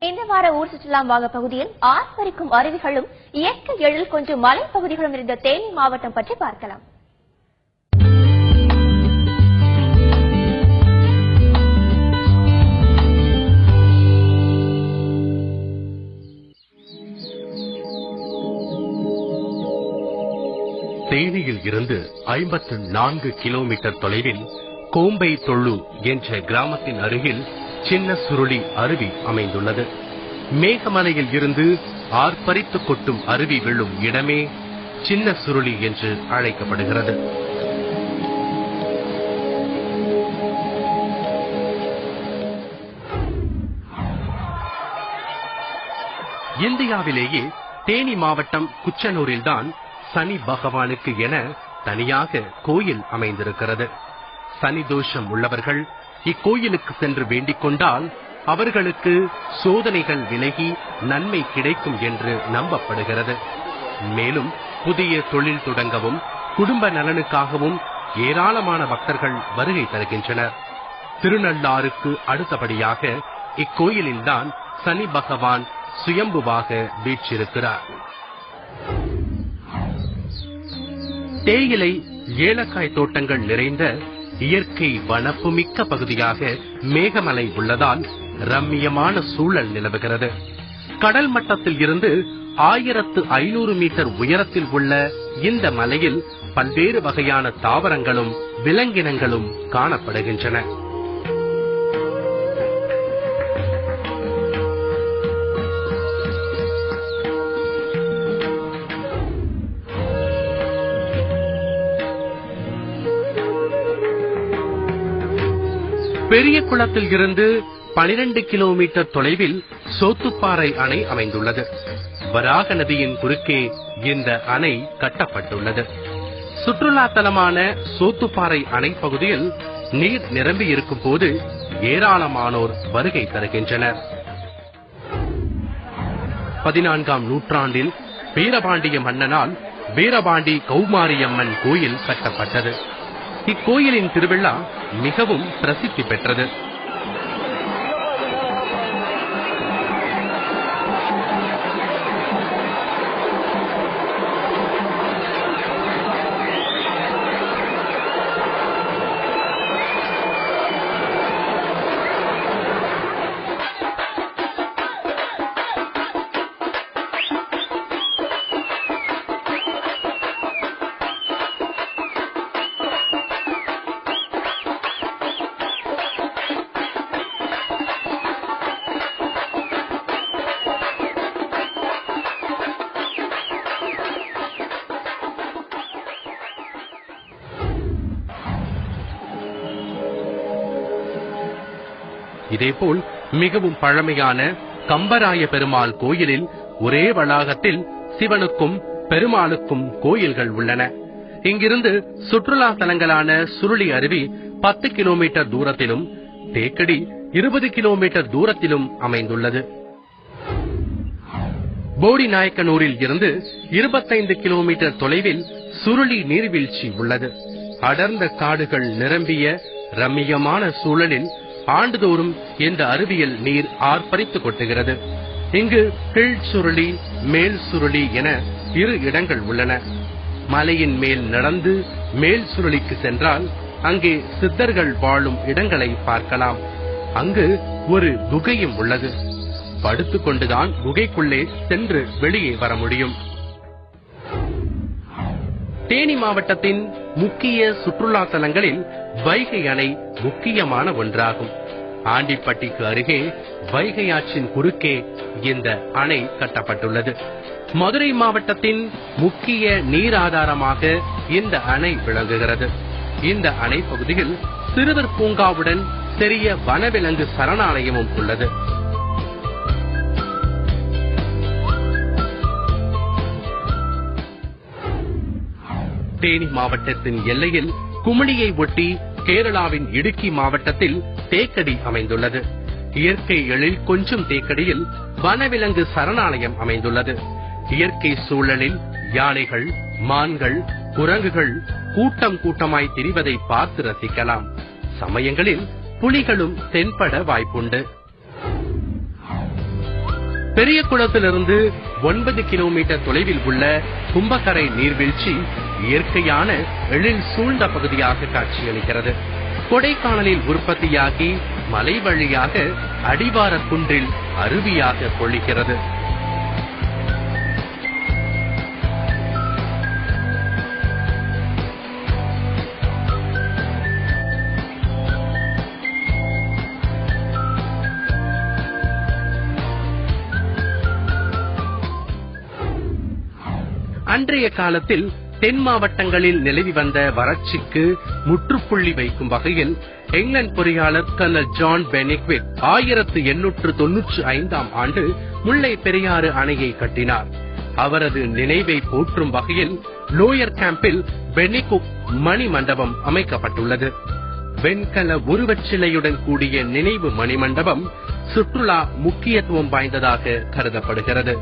இந்த வார ஊர் சுற்றுலா மாக பகுதியில் ஆர்ப்பரிக்கும் அருவிகளும் இயற்கை எழில் கொஞ்சம் மலைப்பகுதிகளும் இருந்த தேனி மாவட்டம் பற்றி பார்க்கலாம். தேனியில் இருந்து 54 கிலோமீட்டர் தொலைவில் கோம்பை தொழு என்ற கிராமத்தின் அருகில் சின்ன சுருளி அருவி அமைந்துள்ளது. மேகமலையில் இருந்து ஆர்ப்பரித்து கொட்டும் அருவி விழும் இடமே சின்ன சுருளி என்று அழைக்கப்படுகிறது. இந்தியாவிலேயே தேனி மாவட்டம் குச்சனூரில்தான் சனி பகவானுக்கு என தனியாக கோயில் அமைந்திருக்கிறது. சனி தோஷம் உள்ளவர்கள் இக்கோயிலுக்கு சென்று வேண்டிக் கொண்டால் அவர்களுக்கு சோதனைகள் விலகி நன்மை கிடைக்கும் என்று நம்பப்படுகிறது. மேலும் புதிய தொழில் தொடங்கவும் குடும்ப நலனுக்காகவும் ஏராளமான பக்தர்கள் வருகை தருகின்றனர். திருநள்ளாறுக்கு அடுத்தபடியாக இக்கோயிலில்தான் சனி பகவான் சுயம்புவாக வீற்றிருக்கிறார். தேயிலை ஏலக்காய் தோட்டங்கள் நிறைந்த இயற்கை வனப்புமிக்க பகுதியாக மேகமலை உள்ளதால் ரம்மியமான சூழல் நிலவுகிறது. கடல் மட்டத்தில் இருந்து 1500 மீட்டர் உயரத்தில் உள்ள இந்த மலையில் பல்வேறு வகையான தாவரங்களும் விலங்கினங்களும் காணப்படுகின்றன. பெரிய குளத்தில் இருந்து 12 கிலோமீட்டர் தொலைவில் சோத்துப்பாறை அணை அமைந்துள்ளது. வராக நதியின் குறுக்கே இந்த அணை கட்டப்பட்டுள்ளது. சுற்றுலா தலமான சோத்துப்பாறை அணை பகுதியில் நீர் நிரம்பி இருக்கும் போது ஏராளமானோர் வருகை தருகின்றனர். 14ஆம் நூற்றாண்டில் வீரபாண்டிய மன்னனால் வீரபாண்டி கௌமாரியம்மன் கோயில் கட்டப்பட்டது. இக்கோயிலின் திருவிழா மிகவும் பிரசித்தி பெற்றது. இதேபோல் மிகவும் பழமையான கம்பராய பெருமாள் கோயிலில் ஒரே வளாகத்தில் சிவனுக்கும் பெருமாளுக்கும் கோயில்கள் உள்ளன. இங்கிருந்து சுற்றுலா தலங்களான சுருளி அருவி 10 கிலோமீட்டர் தூரத்திலும் தேக்கடி 20 கிலோமீட்டர் தூரத்திலும் அமைந்துள்ளது. போடி நாயக்கனூரில் இருந்து 25 கிலோமீட்டர் தொலைவில் சுருளி நீர்வீழ்ச்சி உள்ளது. அடர்ந்த காடுகள் நிரம்பிய ரம்மியமான சூழலில் ஆண்டுதோறும் இந்த அருவியில் நீர் ஆர்ப்பரித்து கொட்டுகிறது. இங்கு கீழ் சுருளி மேல் சுருளி என 2 இடங்கள் உள்ளன. மலையின் மேல் நடந்து மேல் சுருளிக்கு சென்றால் அங்கே சித்தர்கள் வாழும் இடங்களை பார்க்கலாம். அங்கு ஒரு குகையும் உள்ளது. படுத்துக் கொண்டுதான் குகைக்குள்ளே சென்று வெளியே வர முடியும். தேனி மாவட்டத்தின் முக்கிய சுற்றுலா தலங்களில் வைகை அணை முக்கியமான ஒன்றாகும். ஆண்டிப்பட்டிக்கு அருகே வைகை ஆற்றின் குறுக்கே இந்த அணை கட்டப்பட்டுள்ளது. மதுரை மாவட்டத்தின் முக்கிய நீர் ஆதாரமாக இந்த அணை விளங்குகிறது. இந்த அணை பகுதியில் சிறுவர் பூங்காவுடன் சிறிய வனவிலங்கு சரணாலயமும் உள்ளது. தேனி மாவட்டத்தின் எல்லையில் குமிளியை ஒட்டி கேரளாவின் இடுக்கி மாவட்டத்தில் தேக்கடி அமைந்துள்ளது. இயற்கை எழில் கொஞ்சம் தேக்கடியில் வனவிலங்கு சரணாலயம் அமைந்துள்ளது. இயற்கை சூழலில் யானைகள், மான்கள், குரங்குகள் கூட்டம் கூட்டமாய் திரிவதை பார்த்து ரசிக்கலாம். சமயங்களில் புலிகளும் தென்பட வாய்ப்புண்டு. பெரிய குளத்திலிருந்து 9 கிலோமீட்டர் தொலைவில் உள்ள கும்பக்கரை நீர்வீழ்ச்சி இயற்கையான எழில் சூழ்ந்த பகுதியாக காட்சியளிக்கிறது. கொடைக்கானலில் உற்பத்தியாகி மலை வழியாக அடிவார குன்றில் அருவியாக பொழிகிறது. அன்றைய காலத்தில் தென் மாவட்டங்களில் நிலவி வந்த வறட்சிக்கு முற்றுப்புள்ளி வைக்கும் வகையில் இங்கிலாந்து பொறியாளர் கர்னல் ஜான் பெனிக்விக் 1895 ஆண்டு முல்லை பெரியாறு அணையை கட்டினார். அவரது நினைவை போற்றும் வகையில் லோயர் கேம்பில் பெனிக்விக் மணி மண்டபம் அமைக்கப்பட்டுள்ளது. வெண்கல உருவச்சிலையுடன் கூடிய நினைவு மணிமண்டபம் சுற்றுலா முக்கியத்துவம் வாய்ந்ததாக கருதப்படுகிறது.